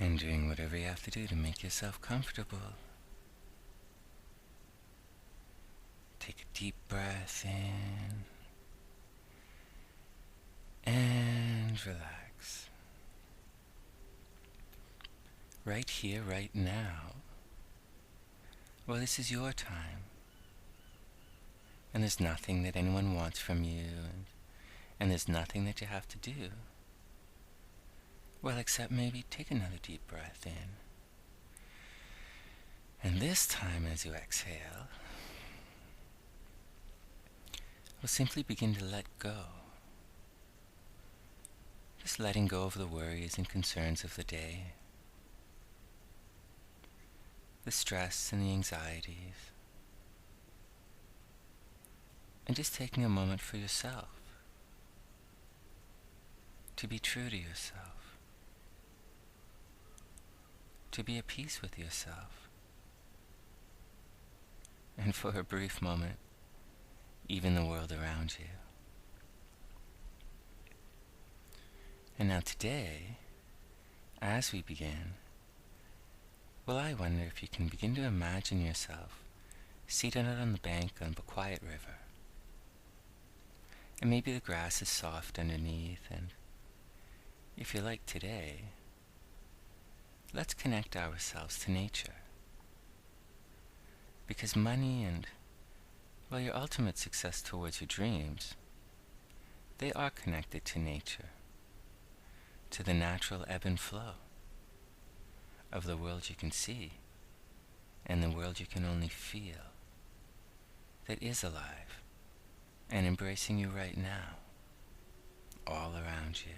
and doing whatever you have to do to make yourself comfortable. Take a deep breath in and relax. Right here, right now. Well, this is your time. And there's nothing that anyone wants from you, and there's nothing that you have to do. Well, except maybe take another deep breath in. And this time, as you exhale, we'll simply begin to let go. Just letting go of the worries and concerns of the day, the stress and the anxieties, and just taking a moment for yourself, to be true to yourself, to be at peace with yourself, and for a brief moment, even the world around you. And now today, as we begin, well, I wonder if you can begin to imagine yourself seated out on the bank of a quiet river. And maybe the grass is soft underneath, and if you like today, let's connect ourselves to nature. Because money and, well, your ultimate success towards your dreams, they are connected to nature, to the natural ebb and flow of the world you can see and the world you can only feel, that is alive and embracing you right now, all around you.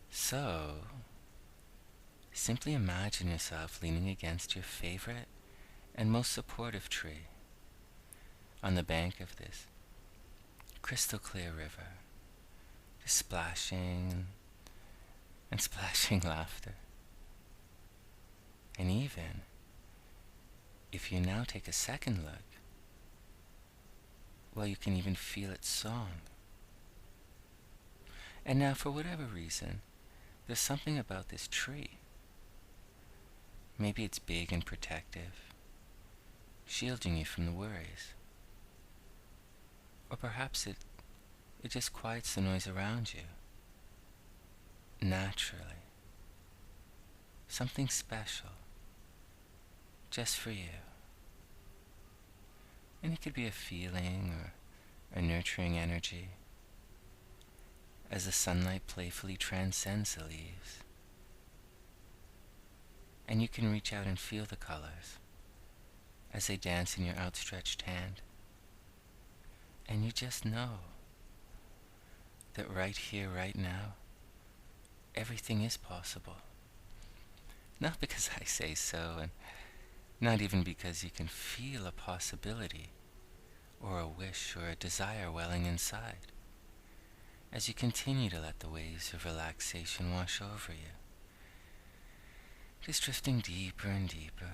So, simply imagine yourself leaning against your favorite and most supportive tree on the bank of this crystal clear river, just splashing and splashing laughter. And even if you now take a second look, well, you can even feel its song. And now, for whatever reason, there's something about this tree. Maybe it's big and protective, shielding you from the worries. Or perhaps it just quiets the noise around you. Naturally. Something special. Just for you. And it could be a feeling or a nurturing energy as the sunlight playfully transcends the leaves. And you can reach out and feel the colors as they dance in your outstretched hand. And you just know that right here, right now, everything is possible. Not because I say so, and not even because you can feel a possibility or a wish or a desire welling inside, as you continue to let the waves of relaxation wash over you, just drifting deeper and deeper,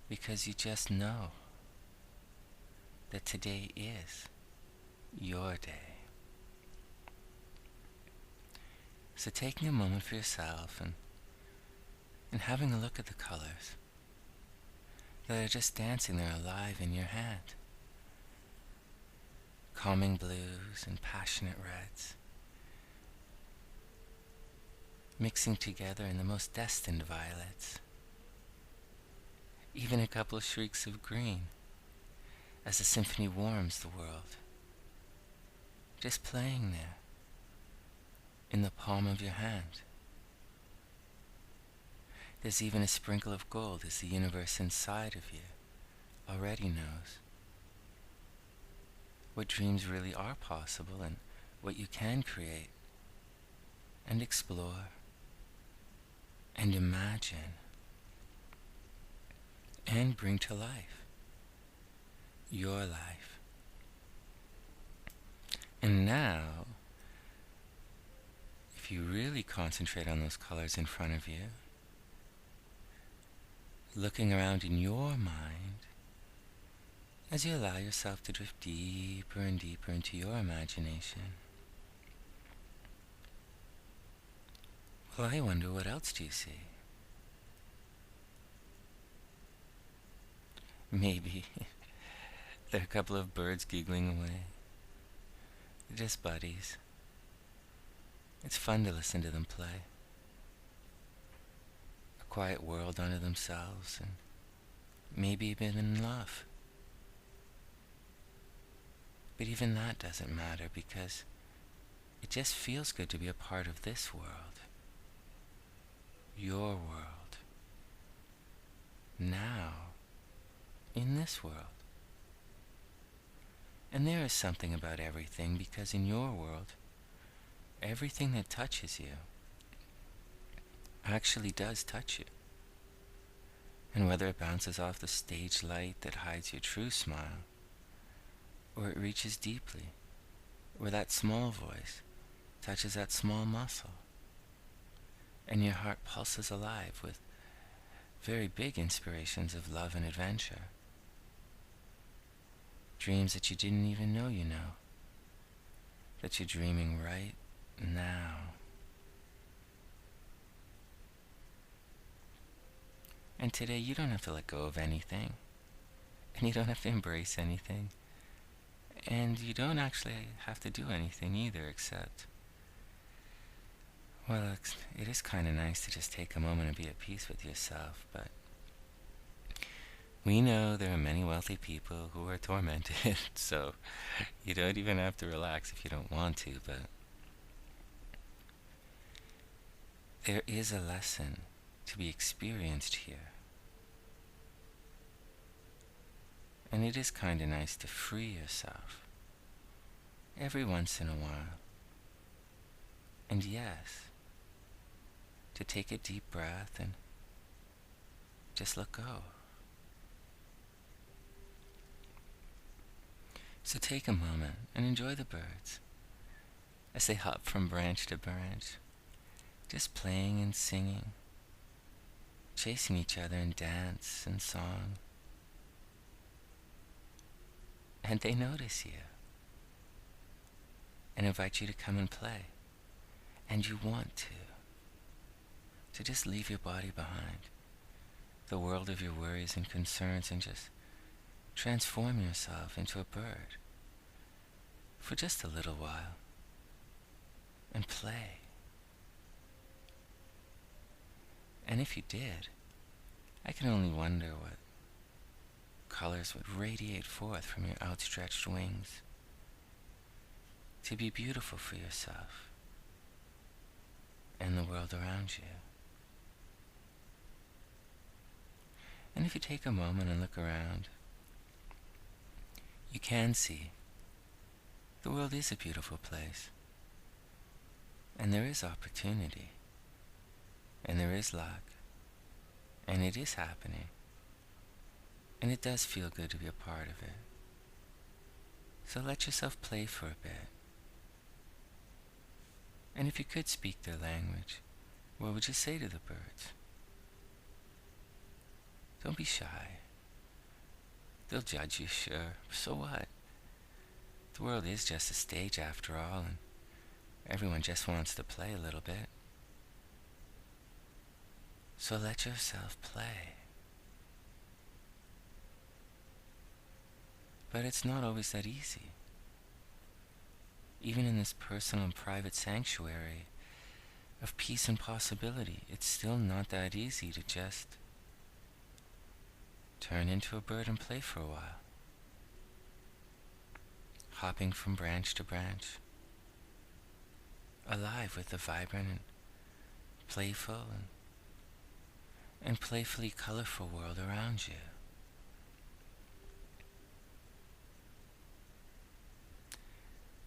because you just know that today is your day. So taking a moment for yourself and having a look at the colors that are just dancing there alive in your hand. Calming blues and passionate reds, mixing together in the most destined violets. Even a couple of shrieks of green as the symphony warms the world. Just playing there in the palm of your hand. There's even a sprinkle of gold as the universe inside of you already knows what dreams really are possible and what you can create and explore and imagine and bring to life your life. And now, if you really concentrate on those colors in front of you, looking around in your mind, as you allow yourself to drift deeper and deeper into your imagination, Well, I wonder, what else do you see? Maybe there are a couple of birds giggling away. They're just buddies. It's fun to listen to them play. A quiet world unto themselves, and maybe even in love. But even that doesn't matter, because it just feels good to be a part of this world. Your world. Now. In this world. And there is something about everything, because in your world, everything that touches you actually does touch you. And whether it bounces off the stage light that hides your true smile, or it reaches deeply, or that small voice touches that small muscle, and your heart pulses alive with very big inspirations of love and adventure. Dreams that you didn't even know you know, that you're dreaming right now. And today you don't have to let go of anything, and you don't have to embrace anything, and you don't actually have to do anything either, except, well, it is kind of nice to just take a moment and be at peace with yourself. But we know there are many wealthy people who are tormented, so you don't even have to relax if you don't want to. But there is a lesson to be experienced here. And it is kind of nice to free yourself every once in a while. And yes, to take a deep breath and just let go. So take a moment and enjoy the birds as they hop from branch to branch, just playing and singing, chasing each other in dance and song. And they notice you and invite you to come and play. And you want to just leave your body behind, the world of your worries and concerns, and just transform yourself into a bird for just a little while and play. And if you did, I can only wonder what colors would radiate forth from your outstretched wings to be beautiful for yourself and the world around you. And if you take a moment and look around, you can see the world is a beautiful place, and there is opportunity, and there is luck, and it is happening, and it does feel good to be a part of it. So let yourself play for a bit. And if you could speak their language, what would you say to the birds? Don't be shy. They'll judge you, sure. So what? The world is just a stage after all, and everyone just wants to play a little bit. So let yourself play. But it's not always that easy. Even in this personal and private sanctuary of peace and possibility, it's still not that easy to just turn into a bird and play for a while. Hopping from branch to branch, alive with the vibrant and playful and playfully colorful world around you.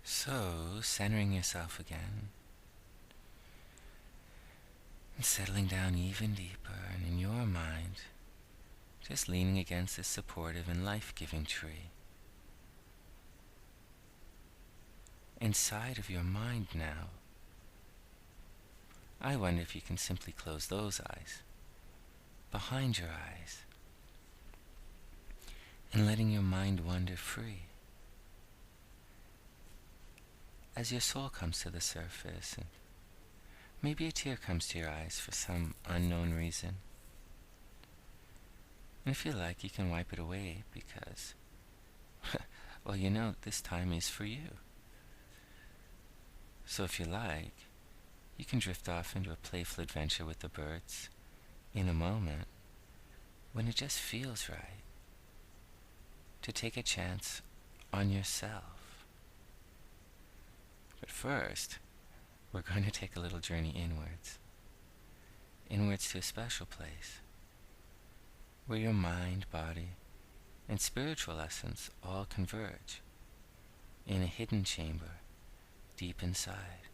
So, centering yourself again, and settling down even deeper, and in your mind, just leaning against this supportive and life-giving tree. Inside of your mind now, I wonder if you can simply close those eyes, behind your eyes, and letting your mind wander free. As your soul comes to the surface, and maybe a tear comes to your eyes for some unknown reason. And if you like, you can wipe it away because, well, this time is for you. So if you like, you can drift off into a playful adventure with the birds in a moment when it just feels right to take a chance on yourself. But first, we're going to take a little journey inwards to a special place where your mind, body, and spiritual essence all converge in a hidden chamber deep inside.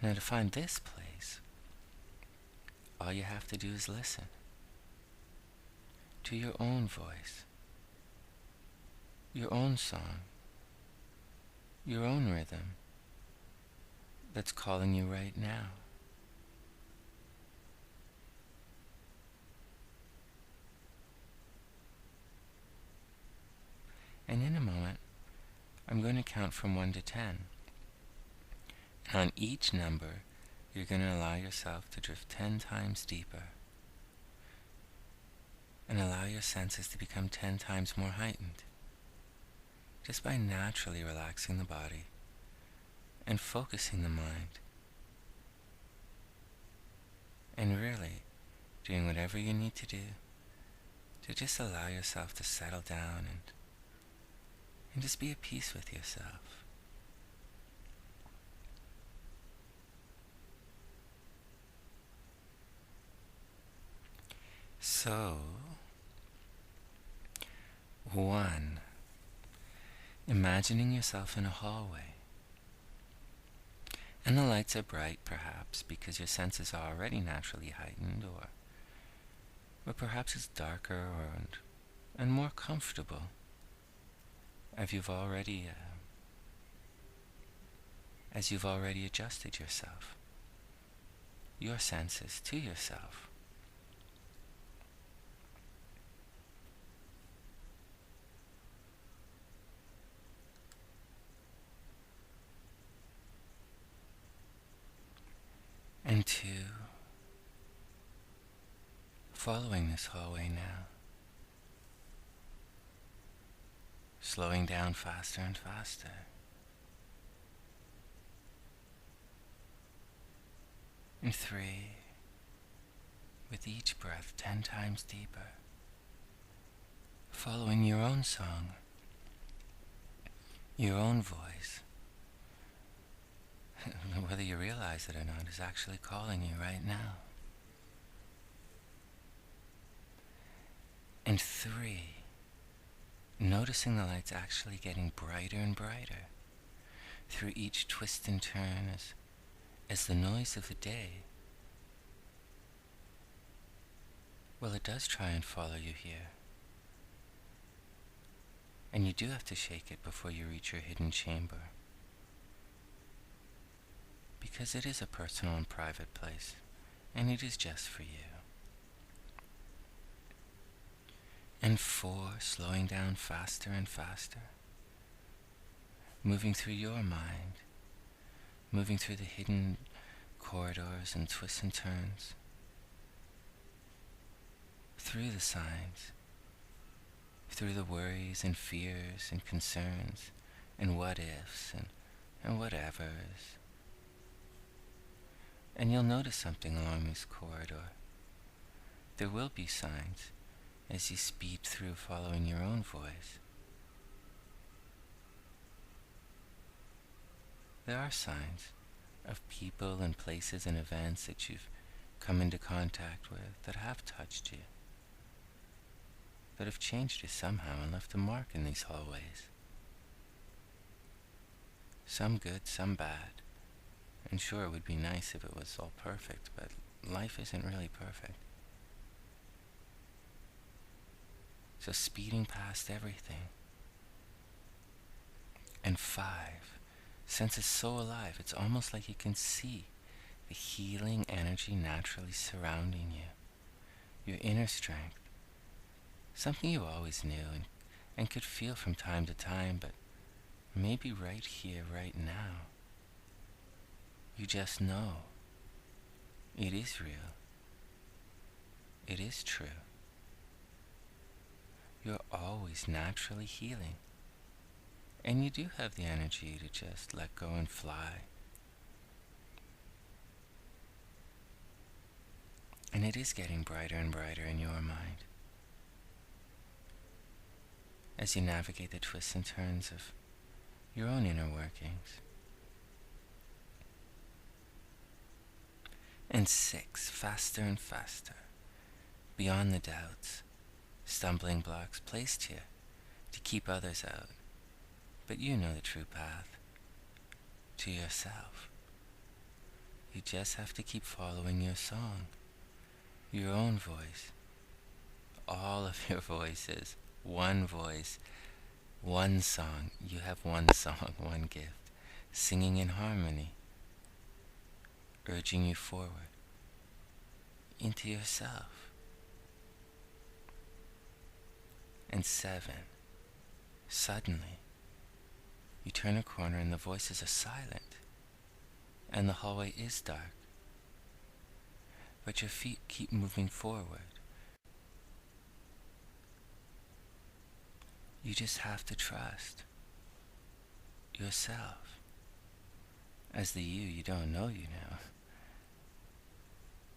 Now, to find this place, all you have to do is listen to your own voice, your own song, your own rhythm that's calling you right now. And in a moment, I'm going to count from 1 to 10. And on each number, you're going to allow yourself to drift 10 times deeper and allow your senses to become 10 times more heightened, just by naturally relaxing the body and focusing the mind, and really doing whatever you need to do to just allow yourself to settle down and just be at peace with yourself. So, 1. Imagining yourself in a hallway. And the lights are bright, perhaps, because your senses are already naturally heightened, or perhaps it's darker and more comfortable as you've already adjusted yourself, your senses to yourself. And 2, following this hallway now, slowing down faster and faster. And 3, with each breath 10 times deeper, following your own song, your own voice, whether you realize it or not, is actually calling you right now. And 3, noticing the lights actually getting brighter and brighter through each twist and turn as the noise of the day, well, it does try and follow you here. And you do have to shake it before you reach your hidden chamber, because it is a personal and private place, and it is just for you. And 4, slowing down faster and faster, moving through your mind, moving through the hidden corridors and twists and turns, through the signs, through the worries and fears and concerns and what-ifs and whatevers. And you'll notice something along this corridor. There will be signs as you speed through following your own voice. There are signs of people and places and events that you've come into contact with that have touched you, that have changed you somehow and left a mark in these hallways. Some good, some bad. And sure, it would be nice if it was all perfect, but life isn't really perfect. So speeding past everything. And 5, senses so alive, it's almost like you can see the healing energy naturally surrounding you, your inner strength, something you always knew and could feel from time to time, but maybe right here, right now, You just know it is real. It is true. You're always naturally healing. And you do have the energy to just let go and fly. And it is getting brighter and brighter in your mind as you navigate the twists and turns of your own inner workings. And 6, faster and faster, beyond the doubts, stumbling blocks placed here to keep others out. But you know the true path to yourself. You just have to keep following your song, your own voice, all of your voices, one voice, one song. You have one song, one gift, singing in harmony, urging you forward into yourself. And 7, suddenly, you turn a corner and the voices are silent, and the hallway is dark, but your feet keep moving forward. You just have to trust yourself as the you don't know you now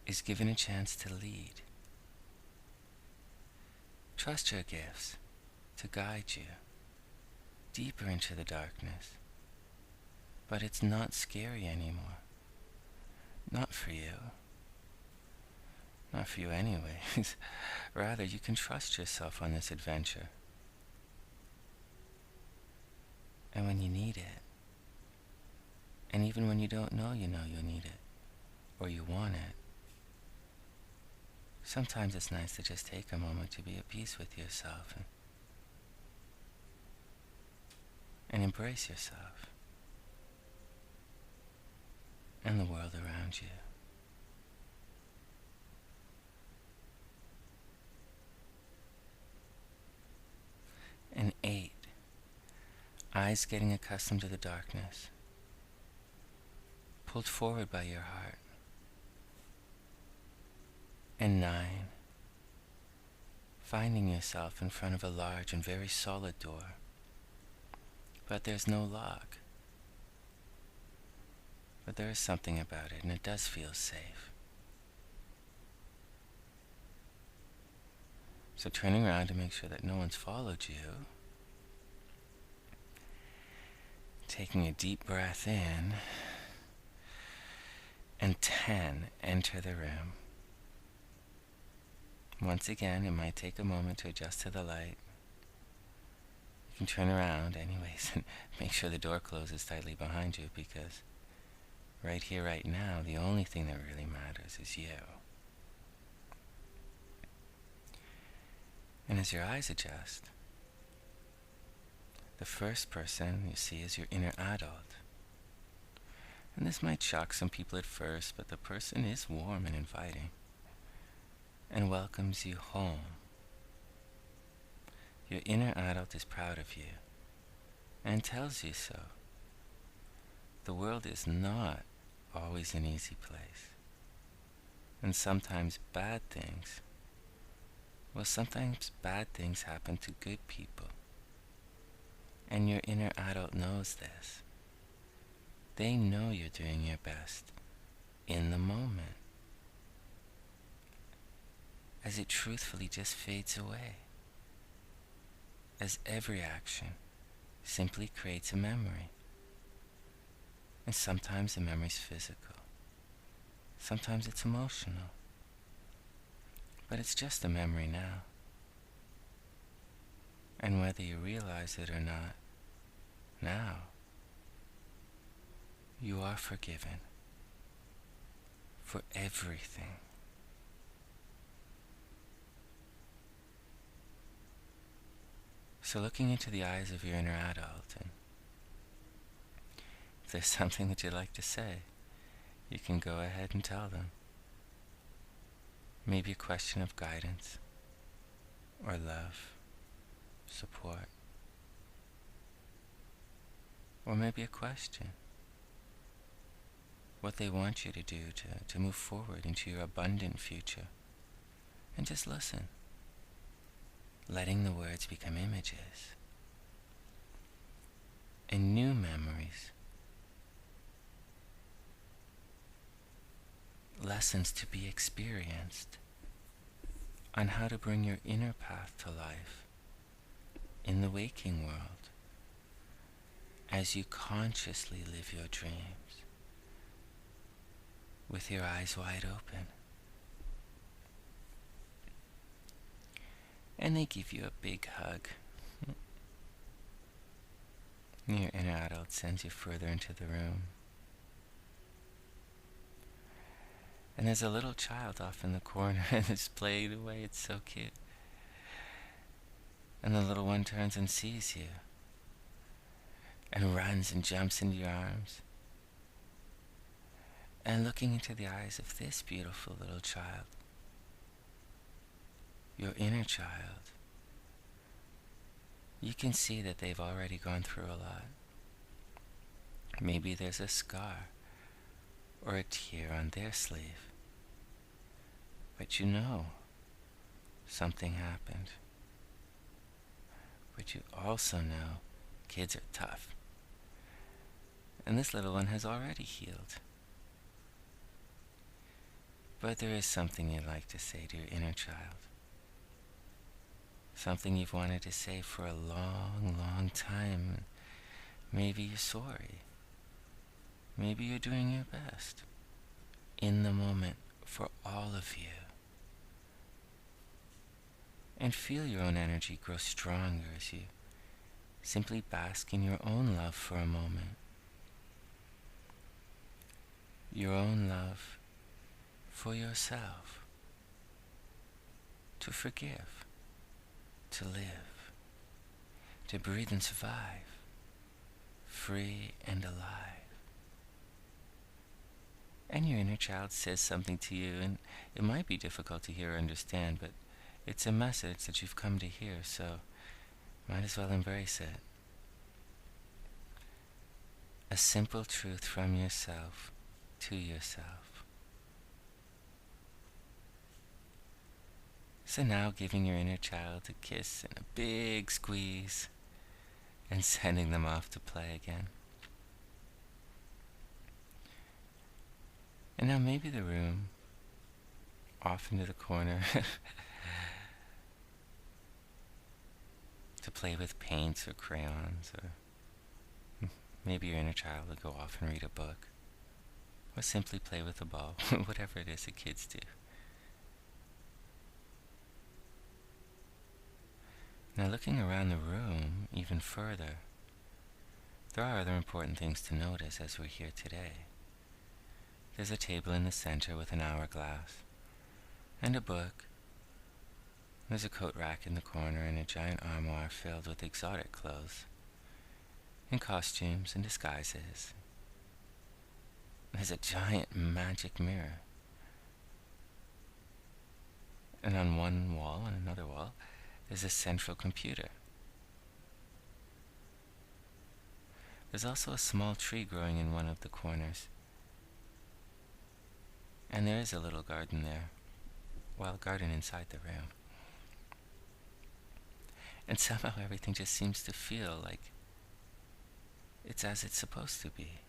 is given a chance to lead. Trust your gifts to guide you deeper into the darkness. But it's not scary anymore. Not for you. Not for you anyways. Rather, you can trust yourself on this adventure. And when you need it, and even when you don't know you need it, or you want it, sometimes it's nice to just take a moment to be at peace with yourself and embrace yourself and the world around you. And 8, eyes getting accustomed to the darkness, pulled forward by your heart. And 9, finding yourself in front of a large and very solid door, but there's no lock. But there is something about it, and it does feel safe. So turning around to make sure that no one's followed you, taking a deep breath in, and 10, enter the room. Once again, it might take a moment to adjust to the light. You can turn around anyways and make sure the door closes tightly behind you, because right here, right now, the only thing that really matters is you. And as your eyes adjust, the first person you see is your inner adult. And this might shock some people at first, but the person is warm and inviting and welcomes you home. Your inner adult is proud of you and tells you so. The world is not always an easy place. And sometimes bad things happen to good people. And your inner adult knows this. They know you're doing your best in the moment, as it truthfully just fades away, as every action simply creates a memory. And sometimes the memory's physical, sometimes it's emotional, but it's just a memory now. And whether you realize it or not, now, you are forgiven for everything. So looking into the eyes of your inner adult, and if there's something that you'd like to say, you can go ahead and tell them. Maybe a question of guidance, or love, support, or maybe a question. what they want you to do to move forward into your abundant future. And just listen, letting the words become images and new memories, lessons to be experienced on how to bring your inner path to life in the waking world as you consciously live your dreams with your eyes wide open. And they give you a big hug. Your inner adult sends you further into the room. And there's a little child off in the corner and it's playing away. It's so cute. And the little one turns and sees you and runs and jumps into your arms. And looking into the eyes of this beautiful little child, your inner child, you can see that they've already gone through a lot. Maybe there's a scar or a tear on their sleeve, but you know something happened. But you also know kids are tough, and this little one has already healed. But there is something you'd like to say to your inner child. Something you've wanted to say for a long, long time. Maybe you're sorry. Maybe you're doing your best. In the moment for all of you. And feel your own energy grow stronger as you simply bask in your own love for a moment. Your own love for yourself. To forgive. To live. To breathe and survive. Free and alive. And your inner child says something to you, and it might be difficult to hear or understand, but it's a message that you've come to hear, so might as well embrace it. A simple truth from yourself to yourself. So now giving your inner child a kiss and a big squeeze and sending them off to play again. And now maybe the room, off into the corner, to play with paints or crayons, or maybe your inner child will go off and read a book, or simply play with a ball, whatever it is that kids do. Now looking around the room even further, there are other important things to notice as we're here today. There's a table in the center with an hourglass, and a book. There's a coat rack in the corner and a giant armoire filled with exotic clothes, and costumes and disguises. There's a giant magic mirror. And on one wall and another wall, there's a central computer. There's also a small tree growing in one of the corners. And there is a little garden there. Well, a garden inside the room. And somehow everything just seems to feel like it's as it's supposed to be.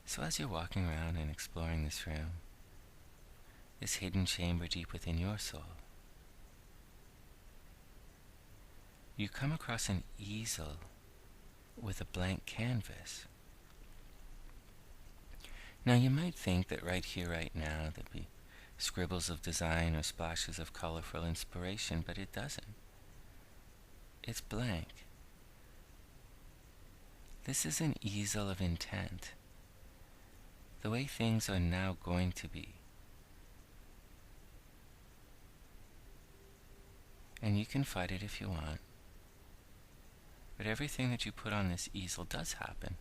So as you're walking around and exploring this room, this hidden chamber deep within your soul, you come across an easel with a blank canvas. Now you might think that right here, right now, there'd be scribbles of design or splashes of colorful inspiration, but it doesn't. It's blank. This is an easel of intent. The way things are now going to be. And you can fight it if you want. But everything that you put on this easel does happen.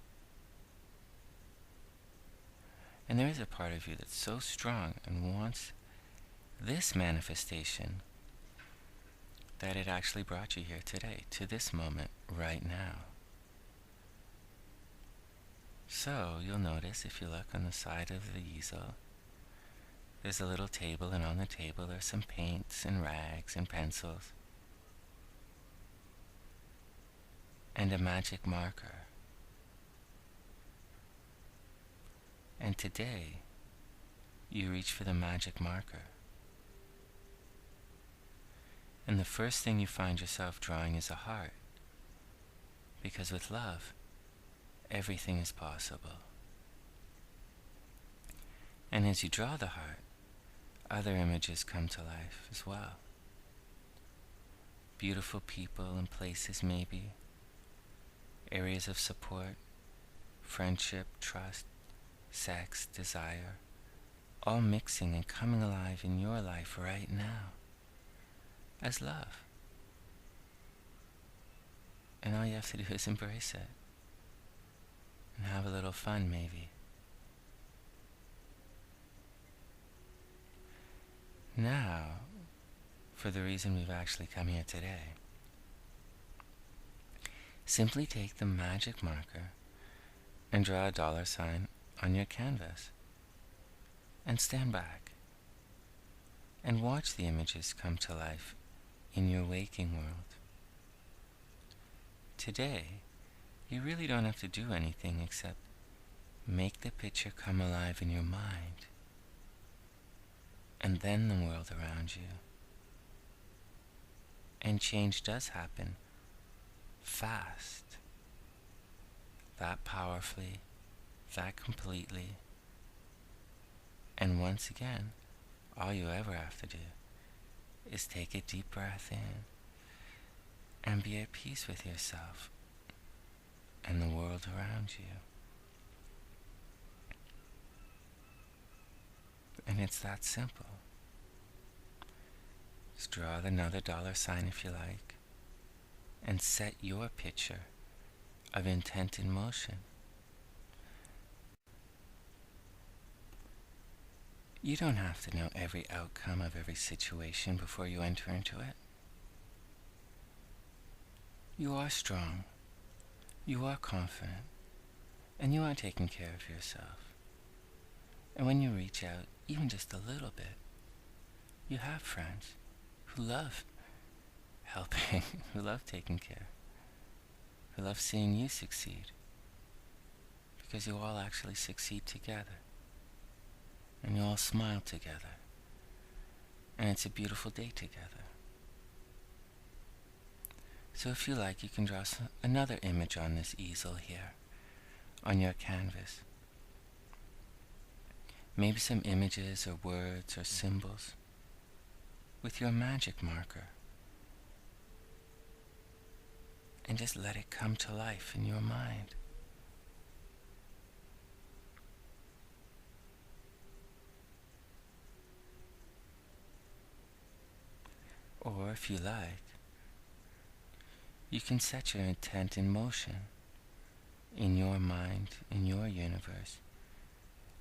And there is a part of you that's so strong and wants this manifestation that it actually brought you here today, to this moment, right now. So you'll notice if you look on the side of the easel, there's a little table, and on the table are some paints and rags and pencils and a magic marker. And today, you reach for the magic marker. And the first thing you find yourself drawing is a heart. Because with love, everything is possible. And as you draw the heart, other images come to life as well. Beautiful people and places maybe, areas of support, friendship, trust, sex, desire, all mixing and coming alive in your life right now as love. And all you have to do is embrace it and have a little fun maybe. Now, for the reason we've actually come here today, simply take the magic marker and draw a $sign on your canvas and stand back and watch the images come to life in your waking world. Today, you really don't have to do anything except make the picture come alive in your mind, and then the world around you. And change does happen fast, that powerfully, that completely. And once again, all you ever have to do is take a deep breath in and be at peace with yourself and the world around you. And it's that simple. Just draw another $sign if you like, and set your picture of intent in motion. You don't have to know every outcome of every situation before you enter into it. You are strong, you are confident, and you are taking care of yourself. And when you reach out, even just a little bit, you have friends who love helping, who love taking care, who love seeing you succeed, because you all actually succeed together, and you all smile together, and it's a beautiful day together. So if you like, you can draw another image on this easel here, on your canvas. Maybe some images or words or symbols with your magic marker. And just let it come to life in your mind. Or if you like, you can set your intent in motion in your mind, in your universe,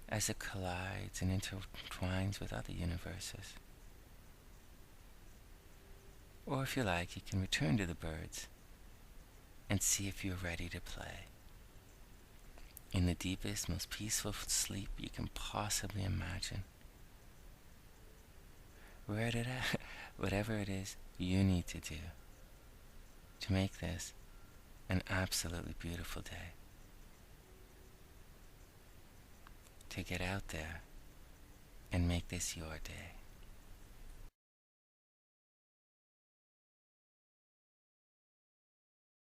as it collides and intertwines with other universes. Or if you like, you can return to the birds and see if you're ready to play in the deepest, most peaceful sleep you can possibly imagine. Whatever it is you need to do to make this an absolutely beautiful day. To get out there and make this your day.